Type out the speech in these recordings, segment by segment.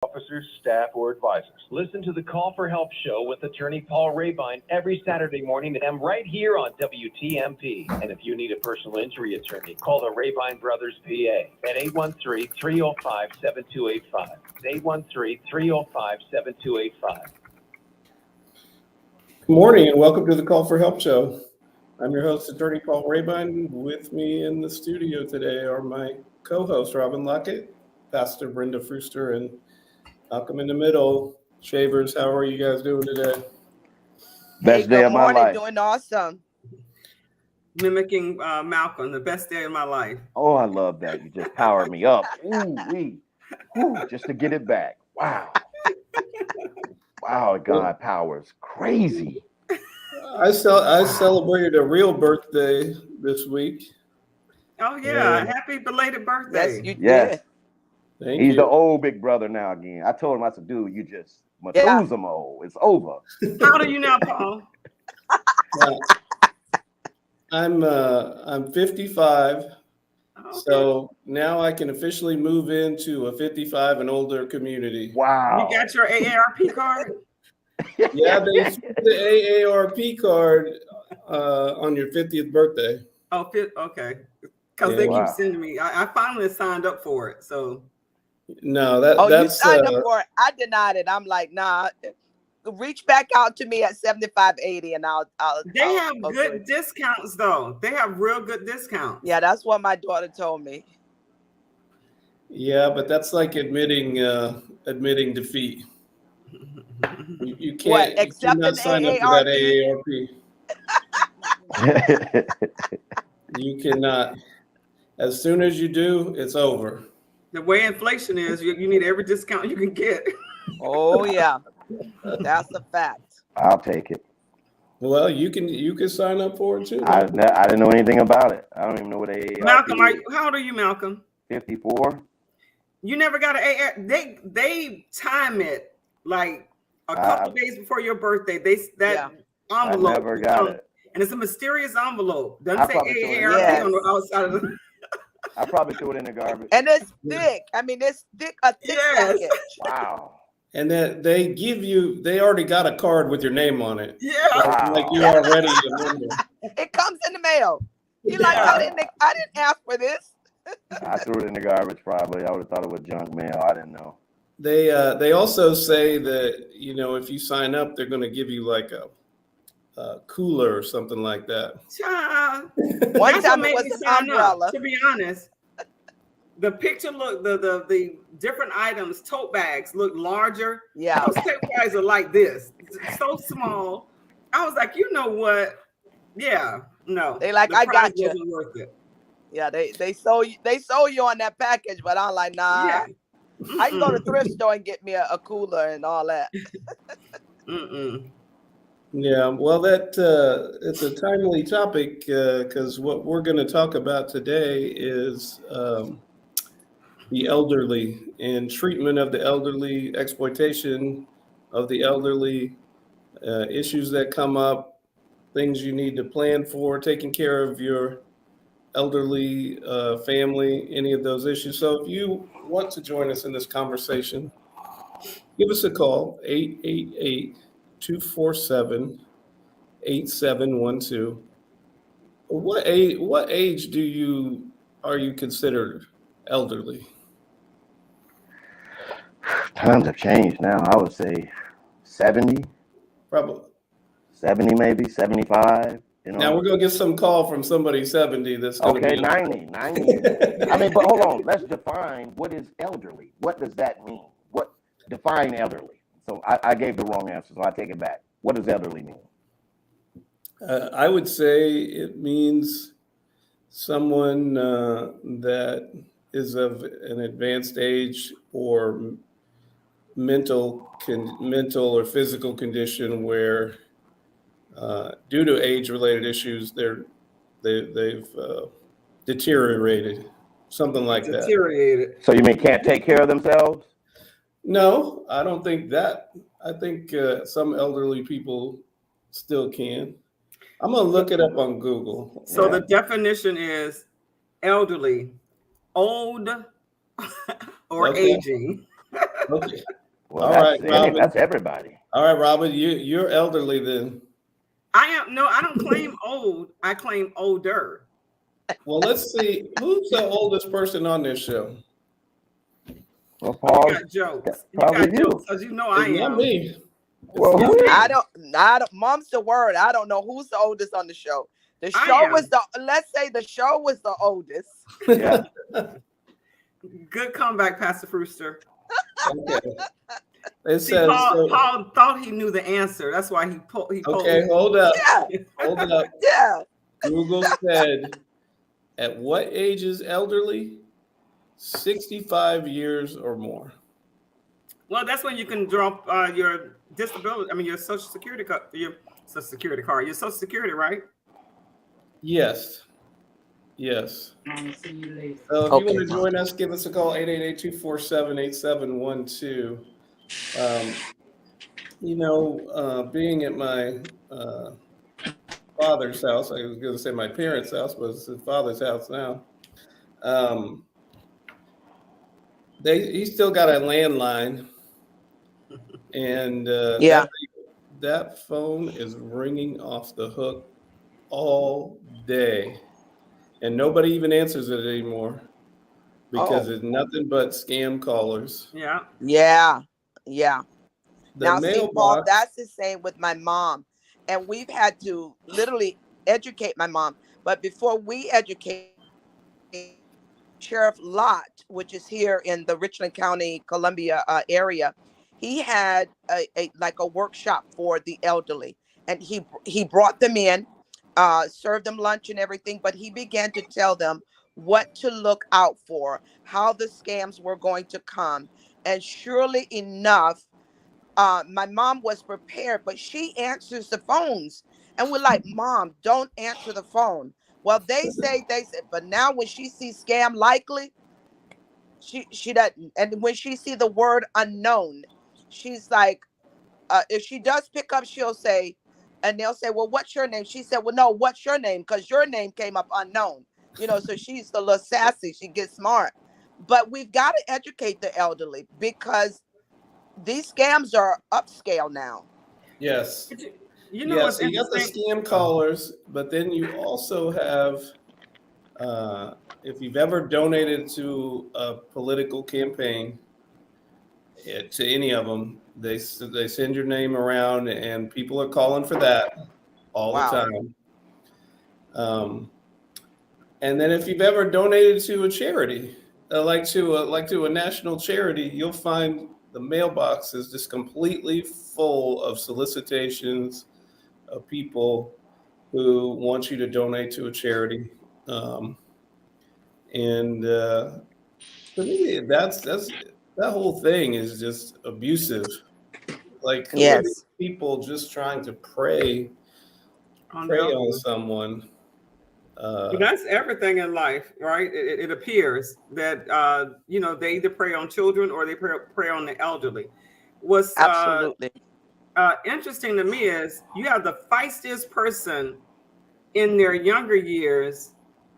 officers, staff, or advisors. Listen to the Call for Help show with attorney Paul Rebein every Saturday morning at M right here on WTMP. And if you need a personal injury attorney, call the Rebein Brothers PA at 813-305-7285. 813-305-7285. Good morning and welcome to the Call for Help show. I'm your host, attorney Paul Rebein. With me in the studio today are my co-hosts, Lockett, Pastor Brenda, Fruster, and Malcolm in the middle. Shavers, how are you guys doing today? Best day of my life. Doing awesome. Mimicking Malcolm, the best day of my life. Oh, I love that. You just powered me up. Ooh, just to get it back. Wow. Wow, God powers. Crazy. I celebrated a real birthday this week. Oh, yeah. Happy belated birthday. Yes, you Yes. did. Thank He's you. the old big brother now again. I told him, I said, dude, you just Methuselah. It's over. How old are you now, Paul? I'm 55. Okay. So now I can officially move into a 55 and older community. Wow. You got your AARP card? Yeah, they sent the AARP card on your 50th birthday. Oh, okay. Because they wow. keep sending me. I finally signed up for it. So No, Oh, that's you signed up for it. I denied it. I'm like, nah. Reach back out to me at 7580 and I'll they have agree. good discounts, though. They have real good discounts. Yeah, that's what my daughter told me. Yeah, but that's like admitting defeat. You can't What, accept you cannot an sign up for that AARP. You cannot. As soon as you do, it's over. The way inflation is, you need every discount you can get. Oh yeah, that's a fact. I'll take it. Well, you can sign up for it too. I didn't know anything about it. I don't even know what AARP Malcolm, is. how old are you, Malcolm? 54. You never got an AAR. They time it like a couple days before your birthday. Envelope. I never got it. And it's a mysterious envelope. Doesn't say AARP Yes. on the outside of the. I probably threw it in the garbage. And it's thick. I mean, it's thick, a thick Yes. package. Wow. And then they already got a card with your name on it. Yeah. Wow. Like you already a member. It comes in the mail. You're like, I didn't ask for this. I threw it in the garbage probably. I would have thought it was junk mail. I didn't know. They also say that, if you sign up, they're going to give you like a cooler or something like that. One That's time what it made was me an sign umbrella. up, to be honest. The picture look the different items, tote bags look larger. Yeah. Those tote bags are like this, so small. I was like, you know what? Yeah, no. They like, the I price got you. wasn't worth it. Yeah, they sold you on that package, but I'm like, nah. Yeah. I can go to the thrift store and get me a cooler and all that. Yeah, well, it's a timely topic because what we're going to talk about today is the elderly and treatment of the elderly, exploitation of the elderly, issues that come up, things you need to plan for, taking care of your elderly family, any of those issues. So if you want to join us in this conversation, give us a call, 888-247-8712. What age are you considered elderly? Times have changed now. I would say 70. Probably. 70 maybe, 75. Now we're gonna get some call from somebody 70 that's gonna Okay, be 90. I mean, but hold on. Let's define what is elderly. What does that mean? Define elderly? So I gave the wrong answer, so I take it back. What does elderly mean? I would say it means someone that is of an advanced age or mental or physical condition where, due to age-related issues, they've deteriorated, something like that. Deteriorated. So you mean can't take care of themselves? No, I don't think that. I think some elderly people still can. I'm gonna look it up on Google. So the definition is elderly, old or aging. Okay. Well, All that's right, Robin. that's everybody. All right, Robin, you're elderly then. I don't claim old. I claim older. Well, let's see. Who's the oldest person on this show? Well, You Paul, got jokes. You probably got you. jokes because you know I It's not am. me. Well, who is? I don't, mom's the word. I don't know who's the oldest on the show. The I show am. was let's say the show was the oldest. Yeah. Good comeback, Pastor Fruster. Okay. It See, says Paul thought he knew the answer. That's why he pulled. okay, hold up. Yeah, Hold up. yeah. Google said, at what age is elderly? 65 years or more. Well, that's when you can drop your disability. I mean, your Social Security card. Your Social Security card. Your Social Security, right? Yes. Yes. So if you want to join us, give us a call, 888-247-8712. Being at my father's house, I was going to say my parents' house, but it's his father's house now. He still got a landline, and that phone is ringing off the hook all day. And nobody even answers it anymore because it's nothing but scam callers. Yeah. Yeah. Yeah. Now, see, Paul, Mailbox. that's the same with my mom. And we've had to literally educate my mom. But before we educate Sheriff Lott, which is here in the Richland County, Columbia area, he had a workshop for the elderly. And he brought them in, served them lunch and everything, but he began to tell them what to look out for, how the scams were going to come. And surely enough, my mom was prepared, but she answers the phones. And we're like, Mom, don't answer the phone. Well, they said, but now when she sees scam likely, she doesn't. And when she see the word unknown, she's like, if she does pick up, she'll say, and they'll say, well, what's your name? She said, well, no, what's your name? Because your name came up unknown. So she's a little sassy. She gets smart. But we've got to educate the elderly because these scams are upscale now. Yes. You know what's so you got the scam callers, but then you also have, if you've ever donated to a political campaign, to any of them, they send your name around, and people are calling for that all the time. And then if you've ever donated to a charity, like to a national charity, you'll find the mailbox is just completely full of solicitations of people who want you to donate to a charity. And to me, that whole thing is just abusive. Like, who are these people just trying to prey on someone? That's everything in life, right? It appears that they either prey on children or they prey on the elderly. What's absolutely interesting to me is you have the feistiest person in their younger years,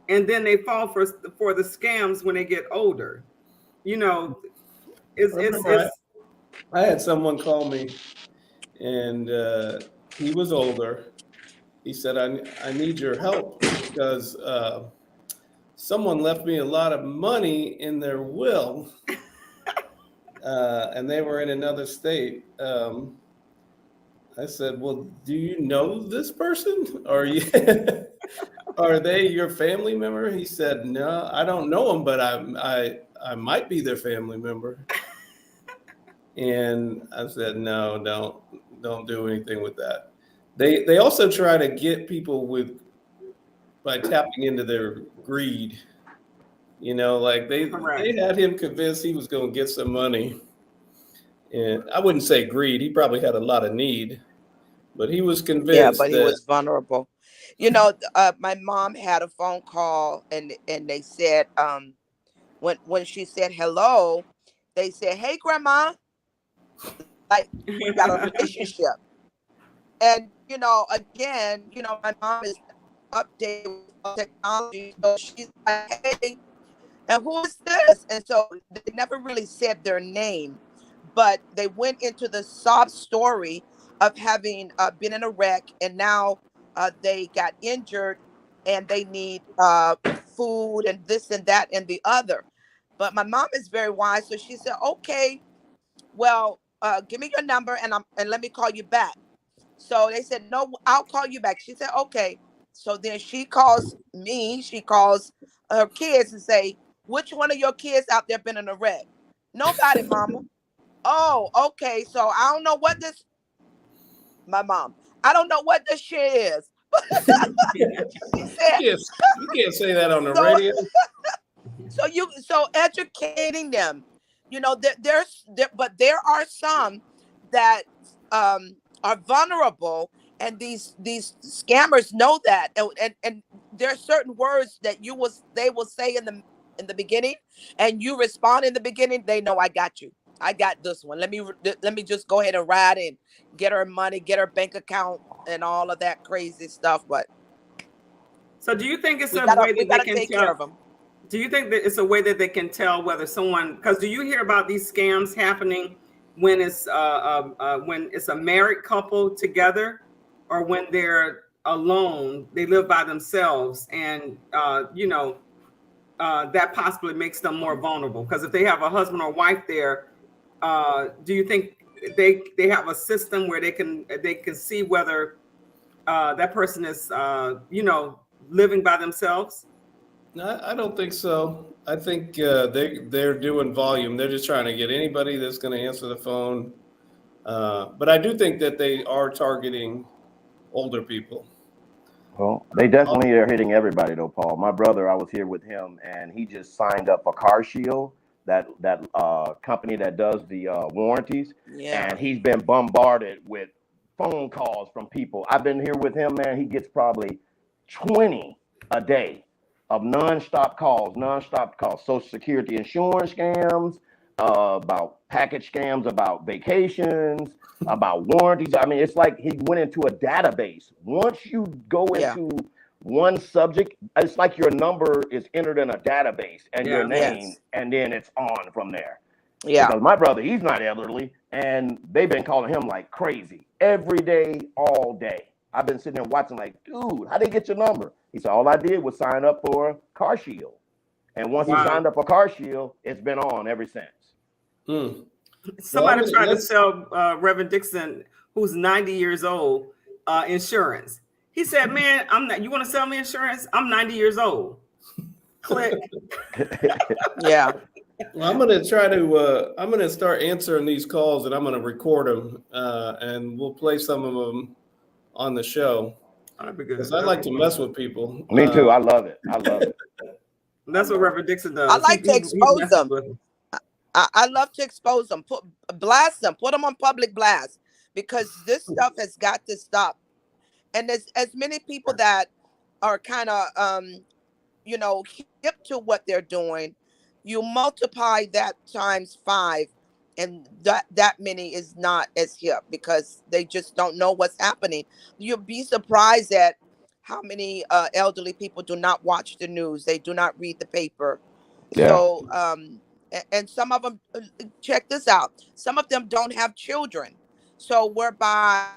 and then they fall for the scams when they get older. I had someone call me, and he was older. He said, I need your help because someone left me a lot of money in their will, and they were in another state. I said, well, do you know this person? Are they your family member? He said, no, I don't know them, but I might be their family member. And I said, no, don't do anything with that. They also try to get people by tapping into their greed. Like they had him convinced he was going to get some money. And I wouldn't say greed. He probably had a lot of need, but he was convinced. Yeah, but he was vulnerable. My mom had a phone call, and they said, when she said hello, they said, hey, Grandma, like we got a relationship. And, again, my mom is updated with technology. So she's like, hey, and who is this? And so they never really said their name. but they went into the sob story of having been in a wreck, and now they got injured and they need food and this and that and the other. But my mom is very wise, so she said, okay, well, give me your number and let me call you back. So they said, no, I'll call you back. She said, okay. So then she calls me, she calls her kids and say, which one of your kids out there been in a wreck? Nobody, mama. Oh, okay. So I don't know what this, my mom, I don't know what this shit is. She said, Yes, you can't say that on the so, radio. so educating them, but there are some that are vulnerable, and these scammers know that, and there are certain words that they will say in the beginning, and you respond in the beginning. They know, I got you. I got this one. Let me just go ahead and ride and get her money, get her bank account, and all of that crazy stuff. But So do you think it's we a gotta way that they can take care of tell? them. Do you think that it's a way that they can tell whether someone? Because do you hear about these scams happening when it's a married couple together, or when they're alone, they live by themselves, and that possibly makes them more vulnerable? Because if they have a husband or wife there, do you think they have a system where they can see whether that person is living by themselves? No, I don't think so. I think they're doing volume. They're just trying to get anybody that's going to answer the phone. But I do think that they are targeting older people. Well, they definitely are hitting everybody though, Paul. My brother, I was here with him, and he just signed up for CarShield, that company that does the warranties. Yeah. And he's been bombarded with phone calls from people. I've been here with him, man. He gets probably 20 a day of nonstop calls, Social Security insurance scams, about package scams, about vacations, about warranties. I mean, it's like he went into a database. Once you go into one subject, it's like your number is entered in a database and your name, and then it's on from there. Yeah. Because my brother, he's not elderly, and they've been calling him like crazy every day, all day. I've been sitting there watching like, dude, how they get your number? He said, all I did was sign up for CarShield. And once he signed up for CarShield, it's been on ever since. Somebody tried to sell Reverend Dixon, who's 90 years old, insurance. He said, man, you want to sell me insurance? I'm 90 years old. Click. Yeah. Well, I'm going to start answering these calls, and I'm going to record them, and we'll play some of them on the show. That'd be good. Because I like to mess with people. Me too. I love it. That's what Reverend Dixon does. I like to expose them. I love to expose them, blast them, put them on public blast, because this stuff has got to stop. And there's as many people that are kind of, hip to what they're doing. You multiply that times 5, and that many is not as hip, because they just don't know what's happening. You'll be surprised at how many elderly people do not watch the news. They do not read the paper. Yeah. So, and some of them, check this out, some of them don't have children. So whereby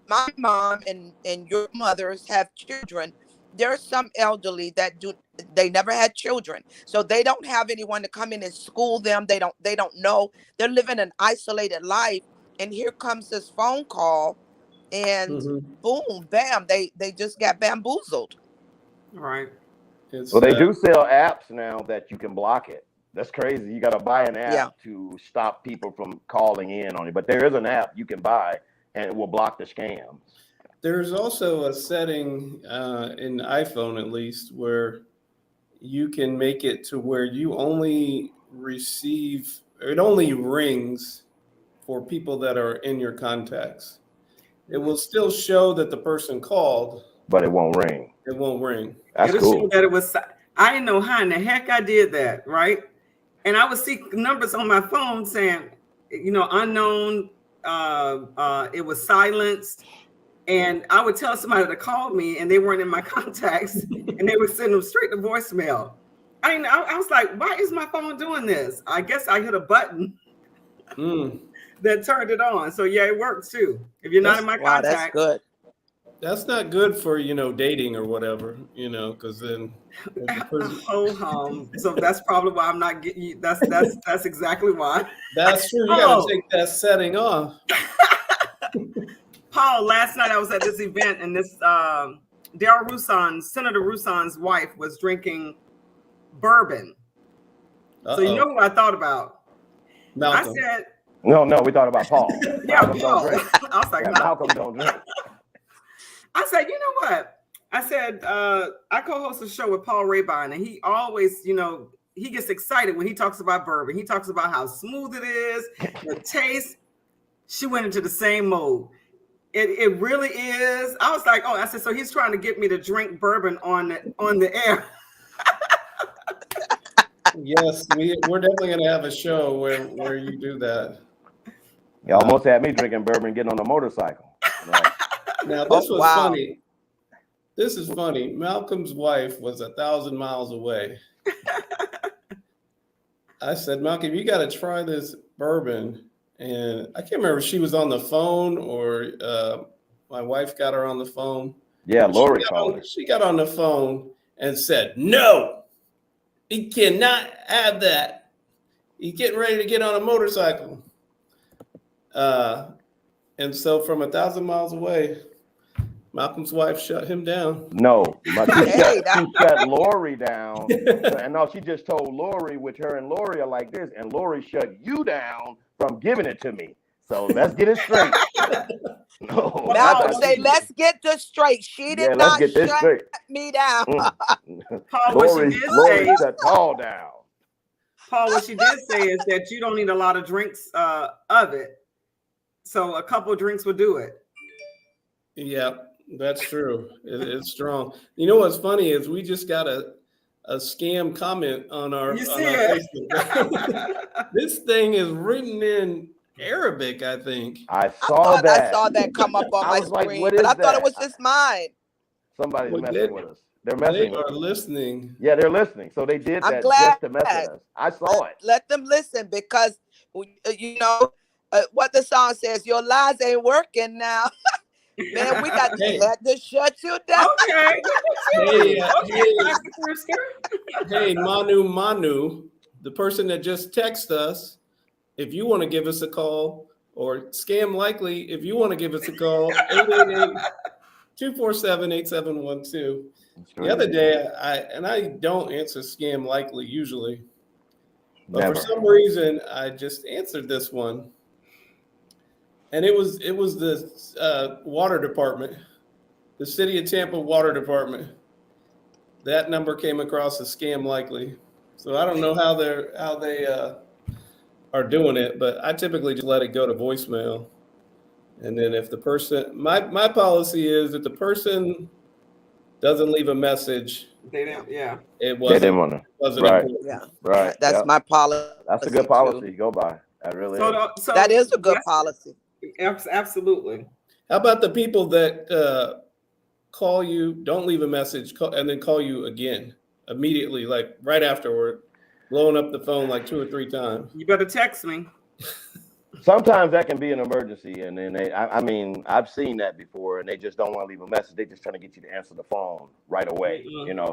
my mom and your mothers have children, there are some elderly that they never had children. So they don't have anyone to come in and school them. They don't know. They're living an isolated life. And here comes this phone call, and boom, bam, they just got bamboozled. Right. Well, they do sell apps now that you can block it. That's crazy. You got to buy an app to stop people from calling in on it. But there is an app you can buy, and it will block the scams. There's also a setting in iPhone, at least, where you can make it to where you only it only rings for people that are in your contacts. It will still show that the person called, but it won't ring. It won't ring. That's cool. That it was. I didn't know how in the heck I did that, right? And I would see numbers on my phone saying, unknown. It was silenced, and I would tell somebody to call me, and they weren't in my contacts, and they would send them straight to voicemail. I was like, why is my phone doing this? I guess I hit a button, that turned it on. So yeah, it works too. If you're not in my Wow, that's contact, good. That's not good for, dating or whatever, because then if the person, so that's probably why I'm not getting you. That's exactly why. that's true. You got to take that setting off. Paul, last night I was at this event and this Darryl Roussan, Senator Roussan's wife, was drinking bourbon. So you know who I thought about? Malcolm. I said, No, we thought about Paul. yeah, Malcolm Paul. don't drink. I was like, Yeah, no. Malcolm don't drink. I said, you know what? I said, I co-host a show with Paul Rebein, and he always, he gets excited when he talks about bourbon. He talks about how smooth it is, the taste. She went into the same mode. It really is. I was like, I said, so he's trying to get me to drink bourbon on the air. Yes, we're definitely going to have a show where you do that. You almost had me drinking bourbon, getting on a motorcycle. Right? Now, this was wow. funny. This is funny. Malcolm's wife was 1,000 miles away. I said, Malcolm, you got to try this bourbon. And I can't remember if she was on the phone or my wife got her on the phone. Yeah, Lori called her. She got on the phone and said, no, he cannot have that. He's getting ready to get on a motorcycle. And so from 1,000 miles away, Malcolm's wife shut him down. No, she shut Lori down. And no, she just told Lori, which her and Lori are like this, and Lori shut you down from giving it to me. So let's get it straight. No, Malcolm say, let's get this straight. She did not shut me down. Paul, what she did say, shut Paul down. Paul, what she did say is that you don't need a lot of drinks of it. So a couple of drinks would do it. Yeah, that's true. It's strong. You know what's funny is we just got a scam comment on our Facebook. This thing is written in Arabic, I think. I saw that. I saw that come up on my screen, like, but I thought it was just mine. Somebody's messing with us. They're messing with us. They are listening. Yeah, they're listening. So they did that just to mess with us. I saw it. Let them listen because, what the song says, your lies ain't working now. Man, we got to shut you down. Okay. Hey, Manu, the person that just texted us, if you want to give us a call, or Scam Likely, if you want to give us a call, 888-247-8712. The other day, I don't answer Scam Likely usually, but for some reason, I just answered this one. And it was the water department, the city of Tampa water department. That number came across as Scam Likely. So I don't know how they are doing it, but I typically just let it go to voicemail. And then if the person, my policy is that the person doesn't leave a message, they don't. Yeah, it wasn't. They didn't want to. Wasn't right. important. Yeah, right. That's my policy. That's a good policy. Go by. That really is. So that is a good policy. Absolutely. How about the people that call you, don't leave a message, and then call you again immediately, like right afterward, blowing up the phone like 2 or 3 times? You better text me. Sometimes that can be an emergency, and then I've seen that before, and they just don't want to leave a message. They just trying to get you to answer the phone right away,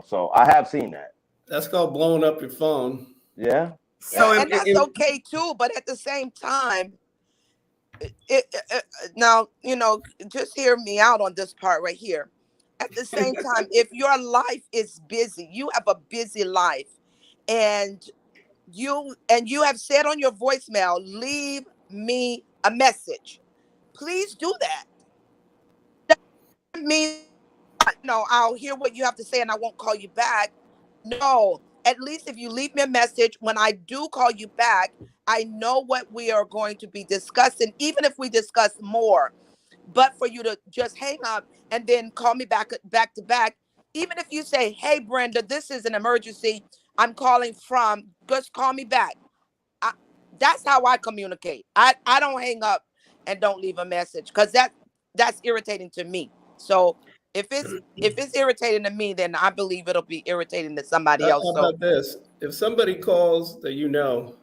So I have seen that. That's called blowing up your phone. Yeah. And that's okay too, but at the same time, now, just hear me out on this part right here. At the same time, if your life is busy, you have a busy life, and you have said on your voicemail, leave me a message. Please do that. That means, I'll hear what you have to say and I won't call you back. No, at least if you leave me a message, when I do call you back, I know what we are going to be discussing, even if we discuss more. But for you to just hang up and then call me back to back, even if you say, hey, Brenda, this is an emergency, I'm calling from, just call me back. That's how I communicate. I don't hang up and don't leave a message, because that's irritating to me. So if it's irritating to me, then I believe it'll be irritating to somebody else. How about this? If somebody calls that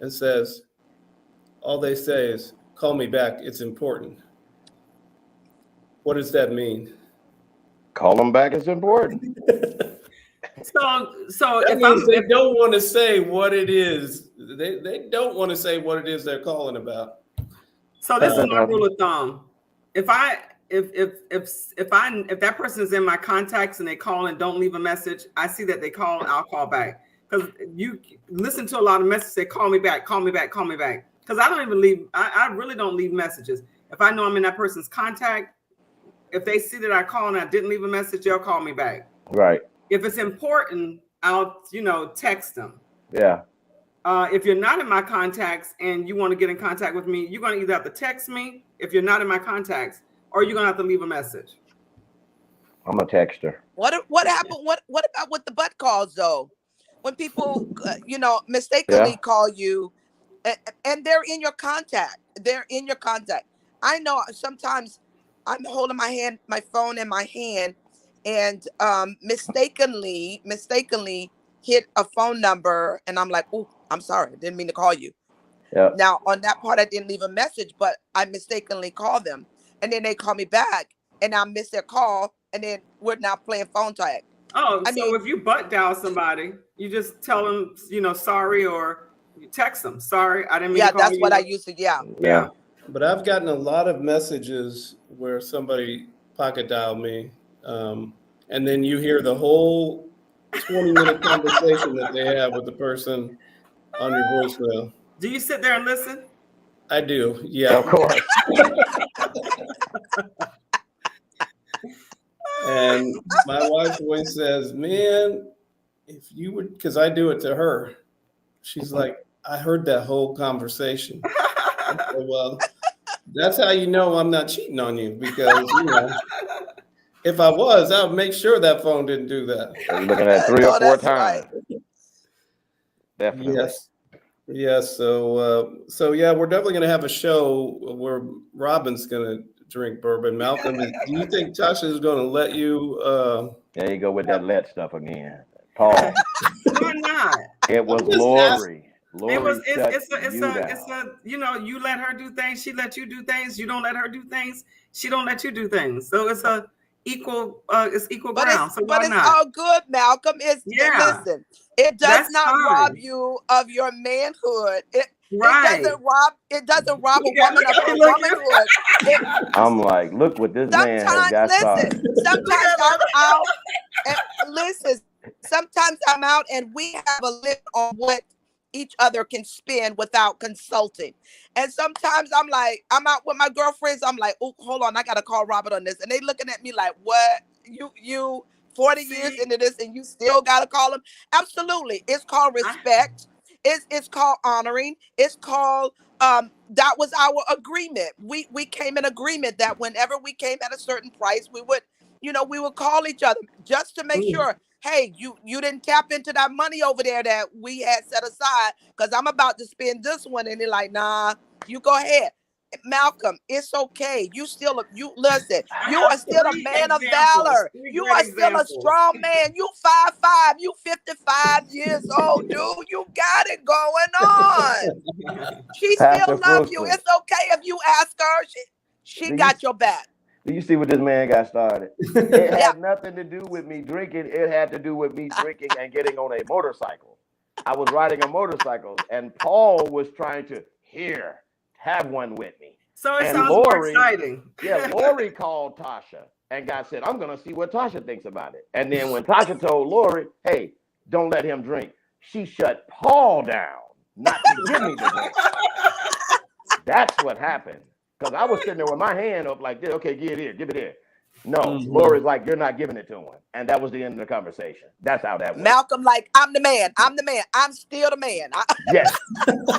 and says, all they say is, call me back, it's important. What does that mean? Call them back, it's important. So That if means they don't want to say what it is. They don't want to say what it is they're calling about. So this is my rule of thumb. If that person is in my contacts and they call and don't leave a message, I see that they call, I'll call back. Because you listen to a lot of messages, say call me back, call me back, call me back. Because I don't even leave, I really don't leave messages. If I know I'm in that person's contact, if they see that I call and I didn't leave a message, they'll call me back. Right. If it's important, I'll text them. Yeah. If you're not in my contacts and you want to get in contact with me, you're going to either have to text me if you're not in my contacts, or you're going to have to leave a message. I'm a texter. What happened? What about with the butt calls though? When people, mistakenly call you, and they're in your contact. They're in your contact. I know sometimes I'm holding my phone in my hand, and mistakenly hit a phone number, and I'm like, oh, I'm sorry, I didn't mean to call you. Yeah. Now on that part, I didn't leave a message, but I mistakenly called them, and then they call me back, and I miss their call, and then we're now playing phone tag. Oh, so if you butt dial somebody, you just tell them, sorry, or you text them, sorry, I didn't mean to call you. Yeah, that's what I used to. Yeah. But I've gotten a lot of messages where somebody pocket dialed me, and then you hear the whole 20-minute conversation that they have with the person on your voicemail. Do you sit there and listen? I do, yeah. Of course. And my wife always says, man, if you would, because I do it to her. She's like, I heard that whole conversation. I said, well, that's how you know I'm not cheating on you, because, if I was, I would make sure that phone didn't do that. You're looking at 3 or 4 times. Right. Definitely. Yes. So yeah, we're definitely going to have a show where Robin's going to drink bourbon. Malcolm, do you think Tasha is going to let you? There you go with that let stuff again. Paul. Why not? It was Lori. You let her do things, she let you do things. You don't let her do things, she don't let you do things. So it's equal ground. But it's all good, Malcolm. Listen, it does not rob you of your manhood. It doesn't rob a woman of her womanhood. I'm like, look what this man has got started. Sometimes I'm out, and listen, sometimes I'm out and we have a limit on what each other can spend without consulting. And sometimes I'm out with my girlfriends. I'm like, oh, hold on, I got to call Robert on this. And they looking at me like, what? You 40 years into this and you still got to call him? Absolutely. It's called respect. It's called honoring. It's called, that was our agreement. We came in agreement that whenever we came at a certain price, we would call each other just to make sure, hey, you didn't tap into that money over there that we had set aside, because I'm about to spend this one. And they're like, nah, you go ahead. Malcolm, it's okay. You are still a man of valor. You are still a strong man. You 5'5", you 55 years old, dude. You got it going on. She still loves you. It's okay if you ask her. She got your back. Do you see what this man got started? It had nothing to do with me drinking. It had to do with me drinking and getting on a motorcycle. I was riding a motorcycle, and Paul was trying to have one with me. So it sounds more exciting. Yeah, Lori called Tasha and said, I'm going to see what Tasha thinks about it. And then when Tasha told Lori, hey, don't let him drink, she shut Paul down not to give me the drink. That's what happened. Because I was sitting there with my hand up like this. Okay, give it here. No, Lori's like, you're not giving it to him. And that was the end of the conversation. That's how that went. Malcolm, like, I'm the man. I'm still the man. Yes.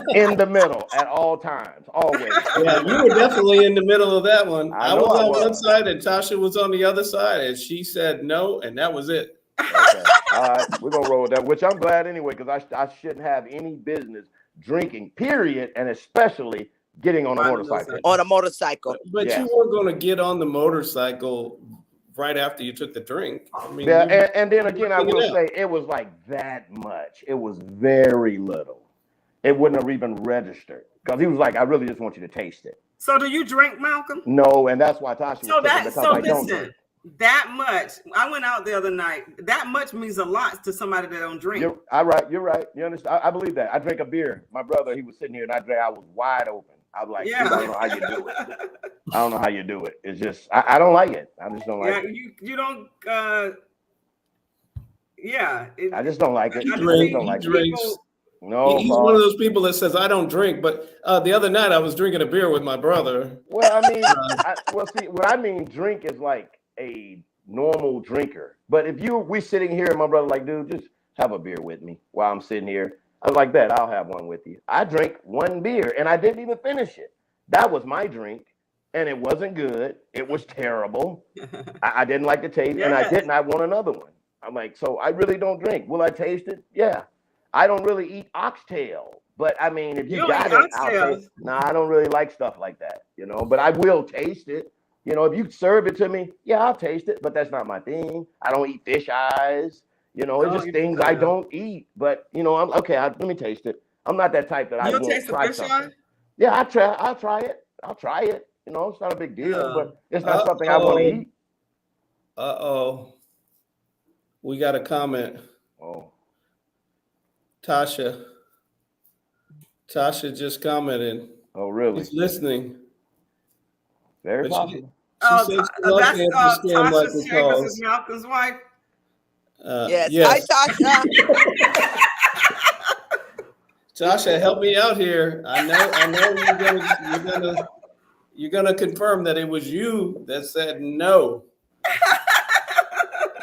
In the middle at all times, always. Yeah, you were definitely in the middle of that one. I was on one side and Tasha was on the other side, and she said no, and that was it. Okay. All right, we're going to roll with that, which I'm glad anyway, because I shouldn't have any business drinking, period, and especially getting on a motorcycle. On a motorcycle. But you were going to get on the motorcycle right after you took the drink. I mean, and then again, I will say it was like that much. It was very little. It wouldn't have even registered. Because he was like, I really just want you to taste it. So do you drink, Malcolm? No, and that's why Tasha was So tripping, that because so I don't listen, drink. that much. I went out the other night. That much means a lot to somebody that don't drink. You're right. You're right. You understand? I believe that. I drank a beer. My brother, he was sitting here, and I was wide open. I was like, Yeah. I don't know how you do it. I don't know how you do it. It's just, I don't like it. I just don't like it. You don't. Yeah. I just don't like it. He I just drinks. don't He like drinks. it. No, He's Paul. one of those people that says I don't drink. But the other night I was drinking a beer with my brother. Well, I mean, see, what I mean, drink is like a normal drinker. But if we sitting here and my brother like, dude, just have a beer with me while I'm sitting here. I was like that. I'll have one with you. I drank one beer and I didn't even finish it. That was my drink, and it wasn't good. It was terrible. I didn't like the taste, and I didn't. I want another one. I'm like, so I really don't drink. Will I taste it? Yeah. I don't really eat oxtail, but I mean, if you got it, I'll taste. No, I don't really like stuff like that, you know. But I will taste it. You know, if you serve it to me, yeah, I'll taste it. But that's not my thing. I don't eat fish eyes. You know, it's just things I don't eat. But you know, I'm okay. Let me taste it. I'm not that type that I won't try something. Yeah, I'll try it. I'll try it. You know, it's not a big deal, but it's not something I want to eat. We got a comment. Oh. Tasha just commented. Oh, really? She's listening. Very possible. She said she loves to answer scam like the calls. This is Malcolm's wife. Yes. Yes. Hi, Tasha. Tasha, help me out here. I know you're gonna confirm that it was you that said no.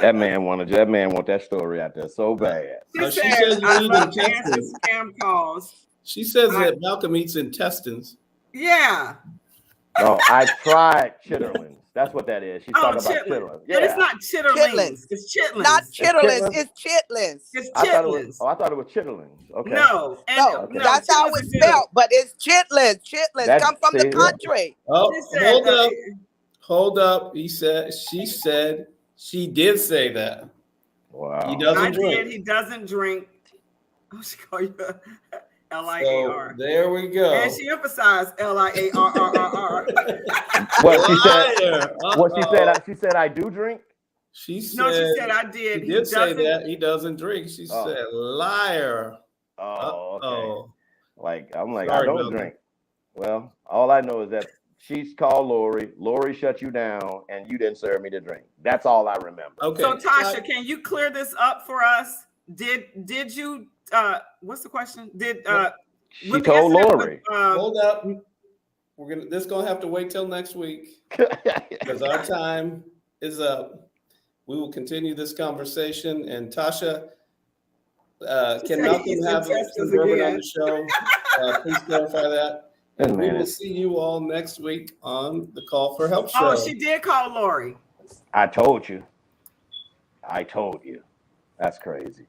That man want that story out there so bad. She says I you love eat to answer scam calls. She says that Malcolm eats intestines. Yeah. No, I tried chitterlings. That's what that is. She's talking about chitterlings. Yeah. But it's not chitterlings. It's chitlins. Not chitterlings. It's chitlins. It's chitlins. I thought it was chitterlings. Okay. No. No, that's how it's spelled. But it's chitlins. Chitlins come from the country. Oh, hold up. She said she did say that. Wow. He doesn't drink. He doesn't drink. Oh, she called you Liar. So there we go. And she emphasized Liarr. She said I do drink. She said I did. He did say that he doesn't drink. She said liar. Oh, okay. I'm like, Sorry, I don't drink. Well, all I know is that she's called Lori. Lori shut you down, and you didn't serve me to drink. That's all I remember. Okay. So Tasha, can you clear this up for us? Did you? What's the question? She told Lori. Hold up. This is gonna have to wait till next week because our time is up. We will continue this conversation. And Tasha, can Malcolm have some bourbon on the show? Please clarify that. And we will see you all next week on the Call for Help show. Oh, she did call Lori. I told you. That's crazy.